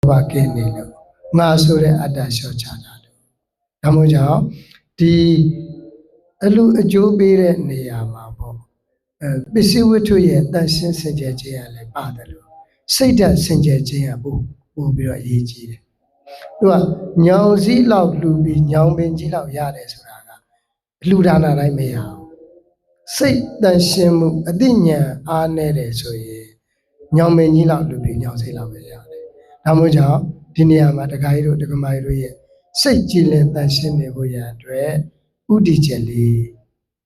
ဘာကင်းနေလို့ငါဆိုတဲ့အတ္တလျှော့ချတာလို့ဒါမှမဟုတ်ကြောင့်ဒီအလူအကျိုးပေးတဲ့နေရာမှာပေါ့ပစ္စည်းဝတ္ထုရဲ့တန်ရှင်းစင်ကြယ်ခြင်းကလည်းပါတယ်လို့စိတ်ဓာတ်စင်ကြယ်ခြင်းကပို့ပြီးတော့အရေးကြီးတယ်သူကညောင်စည်းလောက်လှူပြီးညောင်ပင်ကြီးလောက်ရတယ်ဆိုတာကလှူဒါနာတိုင်းမရဘူးစိတ်တန်ရှင်းမှုအသိဉာဏ်အားနည်းတယ်ဆိုရင်ညောင်ပင်ကြီးလောက်လှူပြီးညောင်စည်းလောက်ပဲရတယ်ဒါမှမဟုတ်ကြောင့်ဒီနေရာမှာတခါကြီးတို့တက္ကမကြီးတို့ရဲ့စိတ်ကြည်လင်တန်ရှင်းနေဖို့ရအတွက်ဥတည်ချက်လေး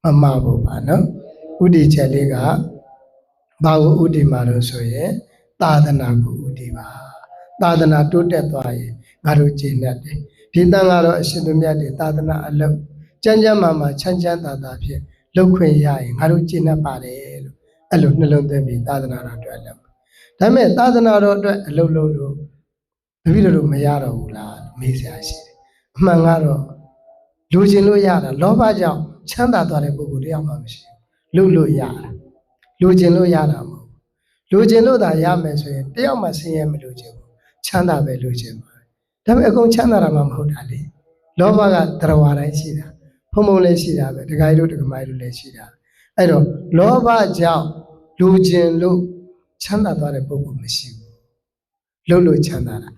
မမှားဖို့ပါနော်ဥတည်ချက်လေးကဘာကိုဥတည်မှာလို့ဆိုရင်သာသနာကိုဥတည်ပါသာသနာတိုးတက်သွားရင်ငါတို့ကျေနပ်တယ်ဒီတန်ကတော့အရှင်သူမြတ်တွေသာသနာအလုပ်ကျမ်းကျမ်းမာချမ်းချမ်းသာသာဖြင့်လုပ်ခွင့်ရရင်ငါတို့ကျေနပ်ပါတယ်လို့အဲ့လိုနှလုံးသွင်းပြီးသာသနာတော်အတွက်လုပ်ဒါပေမဲ့သာသနာတော်အတွက်အလုပ်လုပ်လို့တပည့်တော်မရတော့ဘူးလားမေးစရာရှိတယ်အမှန်ကတော့လူကျင်လို့ရတာလောဘကြောင့်ချမ်းသာသွားတဲ့ပုဂ္ဂိုလ်တယောက်မှမရှိဘူးလို့ရတာလူကျင်လို့ရတာမဟုတ်လူကျင်လို့သာရမယ်ဆိုရင်တယောက်မှဆင်းရဲမလို့ကျင်ဘူးချမ်းသာပဲလူကျင်ပါဒါပေမဲ့အကုန်ချမ်းသာတာမှမဟုတ်တာလေလောဘကတရားဝါတိုင်းရှိတာဖုံဖုံလည်းရှိတာပဲဒကာကြီးတို့ဒကာမကြီးတို့လည်းရှိတာအဲ့တော့လောဘကြောင့်လူကျင်လို့ချမ်းသာသွားတဲ့ပုဂ္ဂိုလ်မရှိဘူးလို့ချမ်းသာတာ